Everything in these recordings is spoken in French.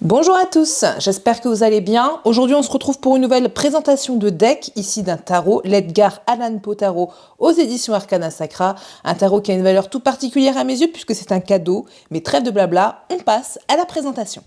Bonjour à tous, j'espère que vous allez bien. Aujourd'hui, on se retrouve pour une nouvelle présentation de deck, ici d'un tarot, l'Edgar Allan Poe Tarot aux éditions Arcana Sacra. Un tarot qui a une valeur tout particulière à mes yeux puisque c'est un cadeau, mais trêve de blabla, on passe à la présentation.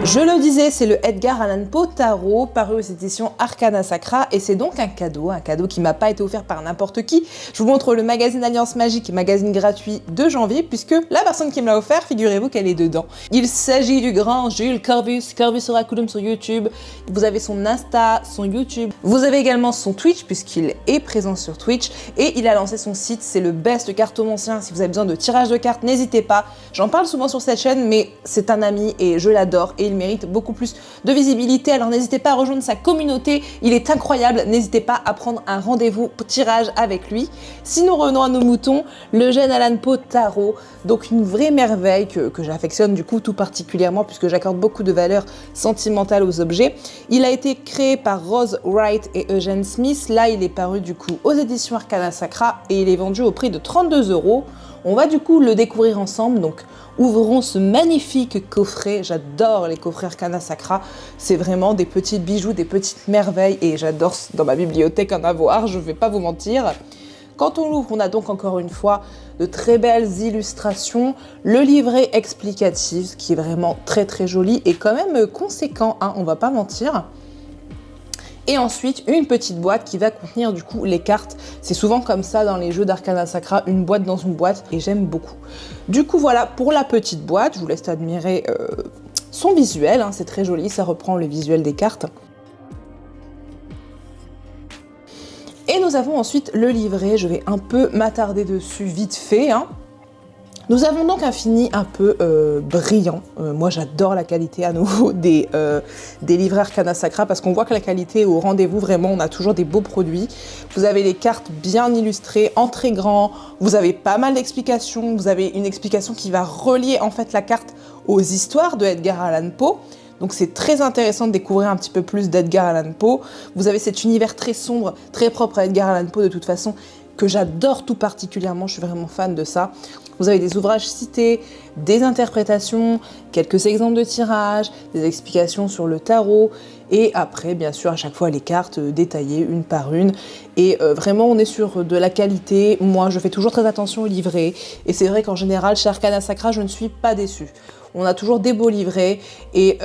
Je le disais, c'est le Edgar Allan Poe Tarot paru aux éditions Arcana Sacra et c'est donc un cadeau qui m'a pas été offert par n'importe qui. Je vous montre le magazine Alliance Magique, magazine gratuit de janvier, puisque la personne qui me l'a offert, figurez-vous qu'elle est dedans. Il s'agit du grand Jules Corvus, Corvus Oraculum sur YouTube. Vous avez son Insta, son YouTube. Vous avez également son Twitch, puisqu'il est présent sur Twitch. Et il a lancé son site, c'est le best cartomancien. Si vous avez besoin de tirage de cartes, n'hésitez pas. J'en parle souvent sur cette chaîne, mais c'est un ami et je l'adore. Et il mérite beaucoup plus de visibilité, alors n'hésitez pas à rejoindre sa communauté, il est incroyable, n'hésitez pas à prendre un rendez-vous pour tirage avec lui. Si nous revenons à nos moutons, le jeune Allan Poe Tarot, donc une vraie merveille que j'affectionne du coup tout particulièrement puisque j'accorde beaucoup de valeur sentimentale aux objets. Il a été créé par Rose Wright et Eugene Smith, là il est paru du coup aux éditions Arcana Sacra et il est vendu au prix de 32 €. On va du coup le découvrir ensemble, donc ouvrons ce magnifique coffret. J'adore les coffrets Arcana Sacra, c'est vraiment des petits bijoux, des petites merveilles et j'adore dans ma bibliothèque en avoir, je vais pas vous mentir. Quand on l'ouvre, on a donc encore une fois de très belles illustrations, le livret explicatif qui est vraiment très très joli et quand même conséquent, hein, on va pas mentir. Et ensuite, une petite boîte qui va contenir du coup les cartes. C'est souvent comme ça dans les jeux d'Arcana Sacra, une boîte dans une boîte, et j'aime beaucoup. Du coup, voilà pour la petite boîte. Je vous laisse admirer son visuel, hein, c'est très joli, ça reprend le visuel des cartes. Et nous avons ensuite le livret, je vais un peu m'attarder dessus vite fait, hein. Nous avons donc un fini un peu brillant. Moi, j'adore la qualité à nouveau des livrets Arcana Sacra parce qu'on voit que la qualité est au rendez-vous. Vraiment, on a toujours des beaux produits. Vous avez les cartes bien illustrées, en très grand. Vous avez pas mal d'explications. Vous avez une explication qui va relier en fait la carte aux histoires de Edgar Allan Poe. Donc c'est très intéressant de découvrir un petit peu plus d'Edgar Allan Poe. Vous avez cet univers très sombre, très propre à Edgar Allan Poe de toute façon, que j'adore tout particulièrement, je suis vraiment fan de ça. Vous avez des ouvrages cités, des interprétations, quelques exemples de tirages, des explications sur le tarot, et après, bien sûr, à chaque fois, les cartes détaillées une par une. Et vraiment, on est sur de la qualité. Moi, je fais toujours très attention au livret, et c'est vrai qu'en général, chez Arcana Sacra, je ne suis pas déçue. On a toujours des beaux livrets, et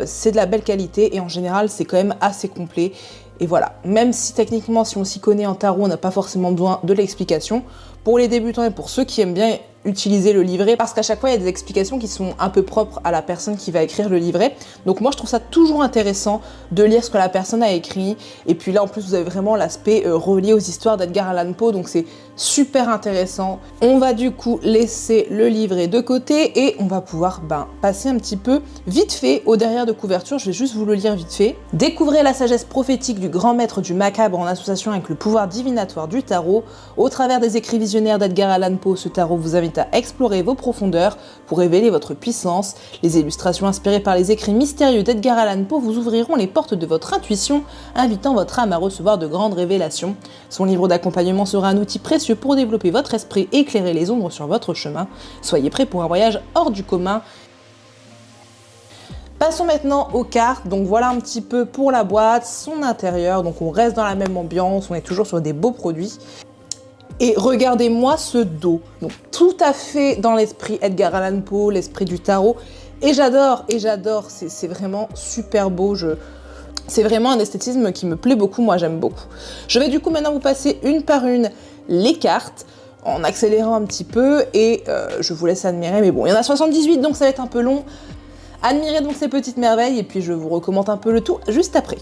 c'est de la belle qualité, et en général, c'est quand même assez complet. Et voilà, même si techniquement, si on s'y connaît en tarot, on n'a pas forcément besoin de l'explication. Pour les débutants et pour ceux qui aiment bien utiliser le livret, parce qu'à chaque fois, il y a des explications qui sont un peu propres à la personne qui va écrire le livret. Donc moi, je trouve ça toujours intéressant de lire ce que la personne a écrit. Et puis là, en plus, vous avez vraiment l'aspect relié aux histoires d'Edgar Allan Poe, donc c'est super intéressant. On va du coup laisser le livret de côté et on va pouvoir passer un petit peu vite fait au derrière de couverture. Je vais juste vous le lire vite fait. Découvrez la sagesse prophétique du grand maître du macabre en association avec le pouvoir divinatoire du tarot. Au travers des écrits visionnaires d'Edgar Allan Poe, ce tarot vous invite à explorer vos profondeurs pour révéler votre puissance. Les illustrations inspirées par les écrits mystérieux d'Edgar Allan Poe vous ouvriront les portes de votre intuition, invitant votre âme à recevoir de grandes révélations. Son livre d'accompagnement sera un outil précieux pour développer votre esprit et éclairer les ombres sur votre chemin. Soyez prêts pour un voyage hors du commun. Passons maintenant aux cartes. Donc voilà un petit peu pour la boîte, son intérieur. Donc on reste dans la même ambiance, on est toujours sur des beaux produits. Et regardez-moi ce dos, donc tout à fait dans l'esprit Edgar Allan Poe, l'esprit du tarot. Et j'adore, c'est vraiment super beau. C'est vraiment un esthétisme qui me plaît beaucoup, moi j'aime beaucoup. Je vais du coup maintenant vous passer une par une les cartes, en accélérant un petit peu, et je vous laisse admirer. Mais bon, il y en a 78, donc ça va être un peu long. Admirez donc ces petites merveilles, et puis je vous recommande un peu le tout juste après.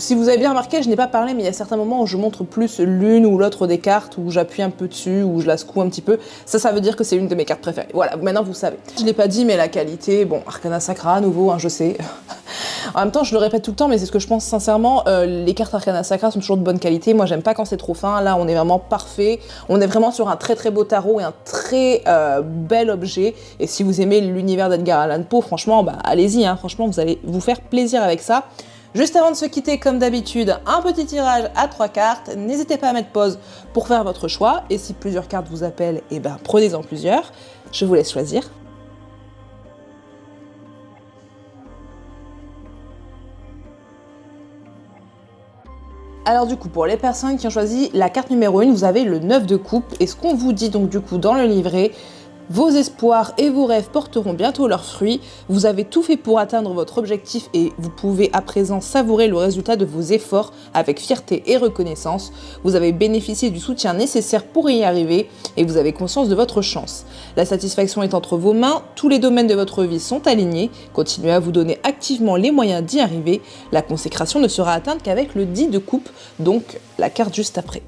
Si vous avez bien remarqué, je n'ai pas parlé, mais il y a certains moments où je montre plus l'une ou l'autre des cartes, où j'appuie un peu dessus, où je la secoue un petit peu. Ça veut dire que c'est une de mes cartes préférées. Voilà, maintenant vous savez. Je ne l'ai pas dit, mais la qualité, bon, Arcana Sacra, à nouveau, hein, je sais. En même temps, je le répète tout le temps, mais c'est ce que je pense sincèrement. Les cartes Arcana Sacra sont toujours de bonne qualité. Moi, j'aime pas quand c'est trop fin. Là, on est vraiment parfait. On est vraiment sur un très très beau tarot et un très bel objet. Et si vous aimez l'univers d'Edgar Allan Poe, franchement, bah, allez-y. Hein, franchement, vous allez vous faire plaisir avec ça. Juste avant de se quitter, comme d'habitude, un petit tirage à 3 cartes. N'hésitez pas à mettre pause pour faire votre choix. Et si plusieurs cartes vous appellent, eh ben, prenez-en plusieurs. Je vous laisse choisir. Alors du coup, pour les personnes qui ont choisi la carte numéro 1, vous avez le 9 de coupe. Et ce qu'on vous dit donc du coup dans le livret, vos espoirs et vos rêves porteront bientôt leurs fruits. Vous avez tout fait pour atteindre votre objectif et vous pouvez à présent savourer le résultat de vos efforts avec fierté et reconnaissance. Vous avez bénéficié du soutien nécessaire pour y arriver et vous avez conscience de votre chance. La satisfaction est entre vos mains, tous les domaines de votre vie sont alignés. Continuez à vous donner activement les moyens d'y arriver. La consécration ne sera atteinte qu'avec le 10 de coupe, donc la carte juste après.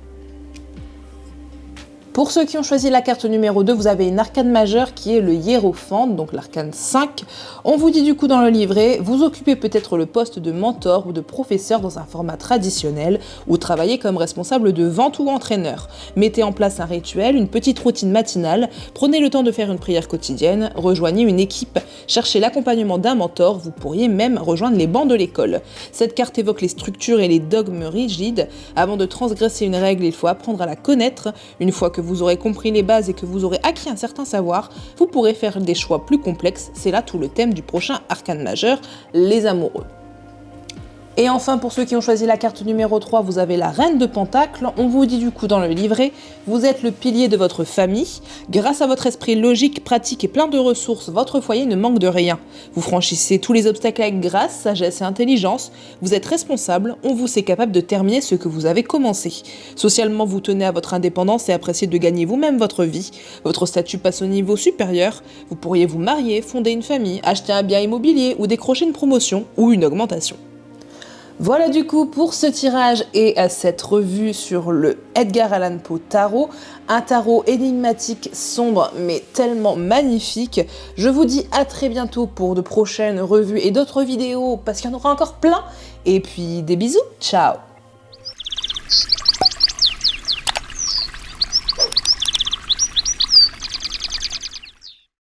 Pour ceux qui ont choisi la carte numéro 2, vous avez une arcane majeure qui est le Hiérophante, donc l'arcane 5. On vous dit du coup dans le livret, vous occupez peut-être le poste de mentor ou de professeur dans un format traditionnel ou travaillez comme responsable de vente ou entraîneur. Mettez en place un rituel, une petite routine matinale, prenez le temps de faire une prière quotidienne, rejoignez une équipe, cherchez l'accompagnement d'un mentor, vous pourriez même rejoindre les bancs de l'école. Cette carte évoque les structures et les dogmes rigides. Avant de transgresser une règle, il faut apprendre à la connaître. Une fois que vous aurez compris les bases et que vous aurez acquis un certain savoir, vous pourrez faire des choix plus complexes. C'est là tout le thème du prochain arcane majeur, les amoureux. Et enfin, pour ceux qui ont choisi la carte numéro 3, vous avez la Reine de Pentacles. On vous dit du coup dans le livret, vous êtes le pilier de votre famille. Grâce à votre esprit logique, pratique et plein de ressources, votre foyer ne manque de rien. Vous franchissez tous les obstacles avec grâce, sagesse et intelligence. Vous êtes responsable, on vous sait capable de terminer ce que vous avez commencé. Socialement, vous tenez à votre indépendance et appréciez de gagner vous-même votre vie. Votre statut passe au niveau supérieur. Vous pourriez vous marier, fonder une famille, acheter un bien immobilier ou décrocher une promotion ou une augmentation. Voilà du coup pour ce tirage et cette revue sur le Edgar Allan Poe tarot. Un tarot énigmatique, sombre, mais tellement magnifique. Je vous dis à très bientôt pour de prochaines revues et d'autres vidéos, parce qu'il y en aura encore plein. Et puis des bisous, ciao!